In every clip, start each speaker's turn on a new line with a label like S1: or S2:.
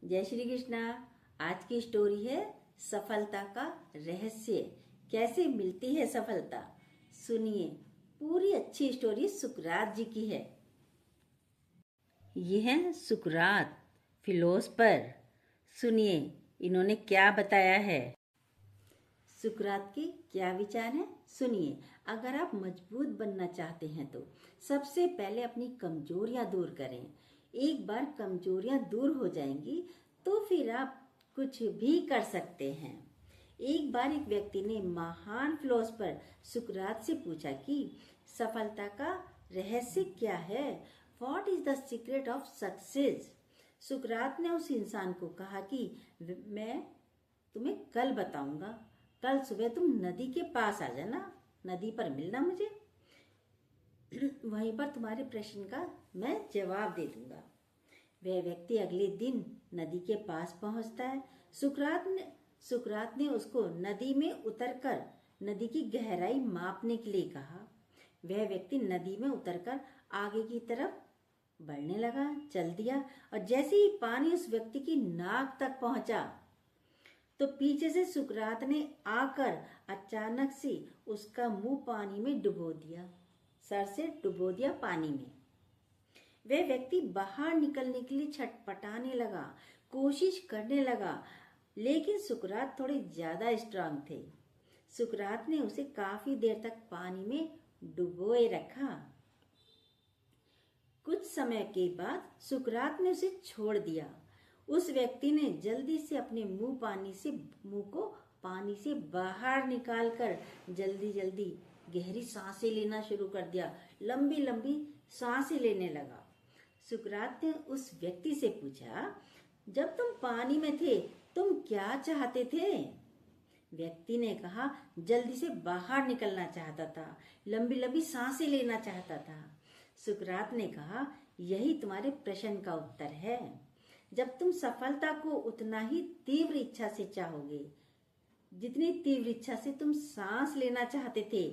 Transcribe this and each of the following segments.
S1: जय श्री कृष्णा। आज की स्टोरी है सफलता का रहस्य। कैसे मिलती है सफलता, सुनिए। पूरी अच्छी स्टोरी सुकरात जी की है। ये है सुकरात, फिलोसफर। सुनिए इन्होंने क्या बताया है। सुकरात के क्या विचार हैं, सुनिए। अगर आप मजबूत बनना चाहते हैं तो सबसे पहले अपनी कमजोरियां दूर करें। एक बार कमजोरियां दूर हो जाएंगी तो फिर आप कुछ भी कर सकते हैं। एक बार एक व्यक्ति ने महान फिलोसफर सुकरात से पूछा कि सफलता का रहस्य क्या है, what is the secret of success. सुकरात ने उस इंसान को कहा कि मैं तुम्हें कल बताऊंगा। कल सुबह तुम नदी के पास आ जाना, नदी पर मिलना मुझे। वहीं पर तुम्हारे प्रश्न का मैं जवाब दे दूंगा। वह व्यक्ति अगले दिन नदी के पास पहुंचता है। सुकरात ने उसको नदी में उतरकर नदी की गहराई मापने के लिए कहा। वह व्यक्ति नदी में उतरकर आगे की तरफ बढ़ने लगा, चल दिया। और जैसे ही पानी उस व्यक्ति की नाक तक पहुंचा तो पीछे से सुकरात ने आकर अचानक से उसका मुंह पानी में डुबो दिया, सर से डुबो दिया पानी में। वह व्यक्ति बाहर निकलने के लिए छटपटाने लगा, कोशिश करने लगा, लेकिन सुकरात थोड़े ज्यादा स्ट्रांग थे। सुकरात ने उसे काफी देर तक पानी में डुबोए रखा। कुछ समय के बाद सुकरात ने उसे छोड़ दिया। उस व्यक्ति ने जल्दी से अपने मुंह को पानी से बाहर निकालकर जल्दी जल्दी गहरी सांसें लेना शुरू कर दिया। लंबी लंबी सांसें लेने लगा। सुकरात ने उस व्यक्ति से पूछा, जब तुम पानी में थे तुम क्या चाहते थे? व्यक्ति ने कहा, जल्दी से बाहर निकलना चाहता था, लंबी लंबी सांसें लेना चाहता था। सुकरात ने कहा, यही तुम्हारे प्रश्न का उत्तर है। जब तुम सफलता को उतना ही तीव्र इच्छा से चाहोगे जितनी तीव्र इच्छा से तुम सांस लेना चाहते थे,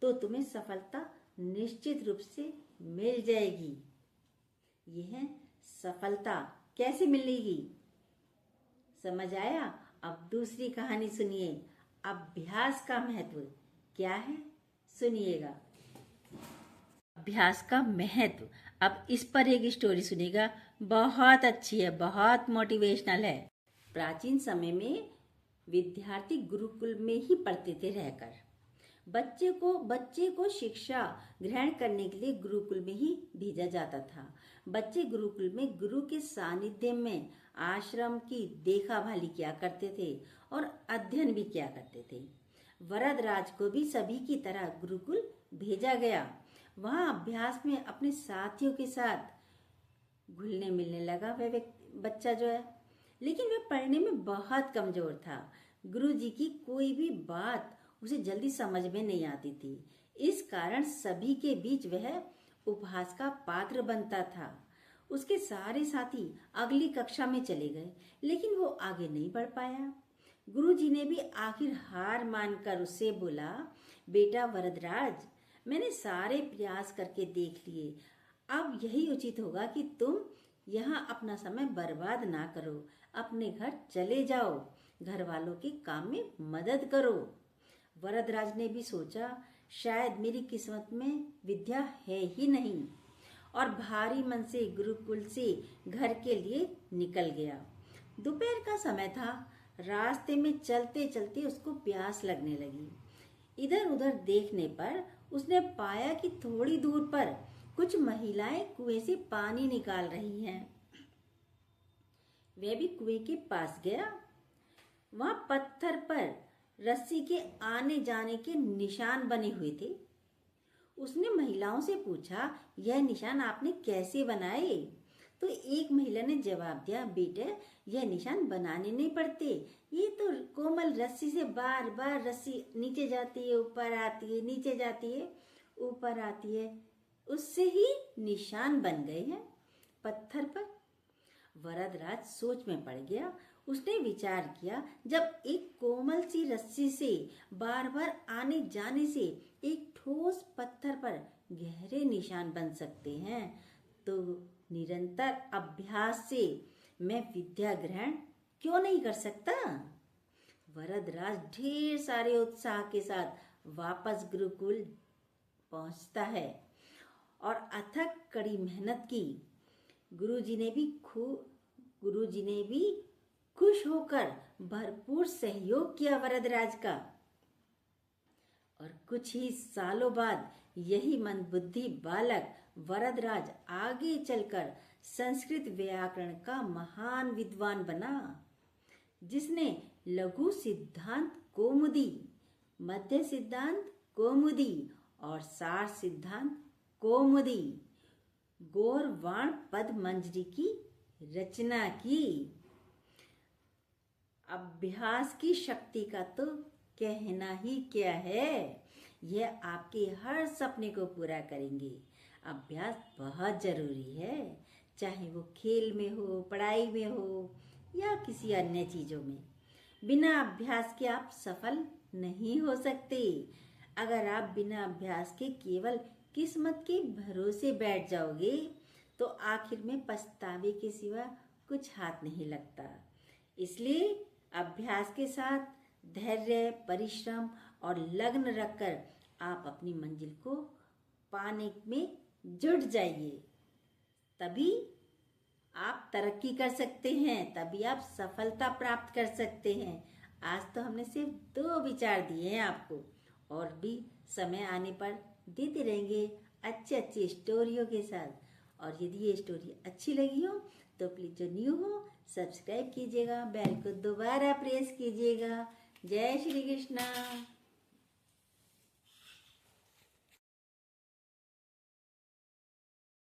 S1: तो तुम्हें सफलता निश्चित रूप से मिल जाएगी। यह है सफलता कैसे मिलेगी, समझ आया? अब दूसरी कहानी सुनिए। अभ्यास का महत्व क्या है, सुनिएगा। अभ्यास का महत्व। अब इस पर एक स्टोरी सुनिएगा, बहुत अच्छी है, बहुत मोटिवेशनल है। प्राचीन समय में विद्यार्थी गुरुकुल में ही पढ़ते थे रहकर। बच्चे को शिक्षा ग्रहण करने के लिए गुरुकुल में ही भेजा जाता था। बच्चे गुरुकुल में गुरु के सानिध्य में आश्रम की देखभाली किया करते थे और अध्ययन भी किया करते थे। वरदराज को भी सभी की तरह गुरुकुल भेजा गया। वहां अभ्यास में अपने साथियों के साथ घुलने मिलने लगा वह बच्चा जो है, लेकिन वह पढ़ने में बहुत कमजोर था। गुरु जी की कोई भी बात उसे जल्दी समझ में नहीं आती थी। इस कारण सभी के बीच वह उपहास का पात्र बनता था। उसके सारे साथी अगली कक्षा में चले गए, लेकिन वो आगे नहीं बढ़ पाया। गुरु जी ने भी आखिर हार मानकर उससे बोला, बेटा वरदराज, मैंने सारे प्रयास करके देख लिए। अब यही उचित होगा कि तुम यहाँ अपना समय बर्बाद ना करो, अपने घर चले जाओ, घर वालों के काम में मदद करो। वरदराज ने भी सोचा, शायद मेरी किस्मत में विद्या है ही नहीं, और भारी मन से गुरुकुल से घर के लिए निकल गया। दोपहर का समय था। रास्ते में चलते चलते उसको प्यास लगने लगी। इधर उधर देखने पर उसने पाया कि थोड़ी दूर पर कुछ महिलाएं कुएं से पानी निकाल रही हैं। वह भी कुएं के पास गया। वहां पत्थर पर रस्सी के आने जाने के निशान बने हुए थे। उसने महिलाओं से पूछा, यह निशान आपने कैसे बनाए? तो एक महिला ने जवाब दिया, बेटे यह निशान बनाने नहीं पड़ते, ये तो कोमल रस्सी से बार बार रस्सी नीचे जाती है, ऊपर आती है, नीचे जाती है, ऊपर आती है, उससे ही निशान बन गए हैं पत्थर पर। वरदराज सोच में पड़ गया। उसने विचार किया, जब एक कोमल सी रस्सी से बार बार आने जाने से एक ठोस पत्थर पर गहरे निशान बन सकते हैं, तो निरंतर अभ्यास से मैं विद्या ग्रहण क्यों नहीं कर सकता? वरदराज ढेर सारे उत्साह के साथ वापस गुरुकुल पहुंचता है और अथक कड़ी मेहनत की। गुरुजी ने भी खुश होकर भरपूर सहयोग किया वरदराज का। और कुछ ही सालों बाद यही मंदबुद्धि बालक वरदराज आगे चलकर संस्कृत व्याकरण का महान विद्वान बना, जिसने लघु सिद्धांत कौमुदी, मध्य सिद्धांत कौमुदी और सार सिद्धांत कौमुदी, गौरवाण पद मंजरी की रचना की। अभ्यास की शक्ति का तो कहना ही क्या है, यह आपके हर सपने को पूरा करेंगे। अभ्यास बहुत जरूरी है, चाहे वो खेल में हो, पढ़ाई में हो या किसी अन्य चीजों में। बिना अभ्यास के आप सफल नहीं हो सकते। अगर आप बिना अभ्यास के केवल किस्मत के भरोसे बैठ जाओगे तो आखिर में पछतावे के सिवा कुछ हाथ नहीं लगता। इसलिए अभ्यास के साथ धैर्य, परिश्रम और लगन रखकर आप अपनी मंजिल को पाने में जुट जाइए। तभी आप तरक्की कर सकते हैं, तभी आप सफलता प्राप्त कर सकते हैं। आज तो हमने सिर्फ 2 विचार दिए हैं आपको, और भी समय आने पर देते रहेंगे अच्छे अच्छे स्टोरियों के साथ। और यदि ये स्टोरी अच्छी लगी हो तो प्लीज जो न्यू हो सब्सक्राइब कीजिएगा, बेल को दोबारा प्रेस कीजिएगा। जय श्री कृष्णा।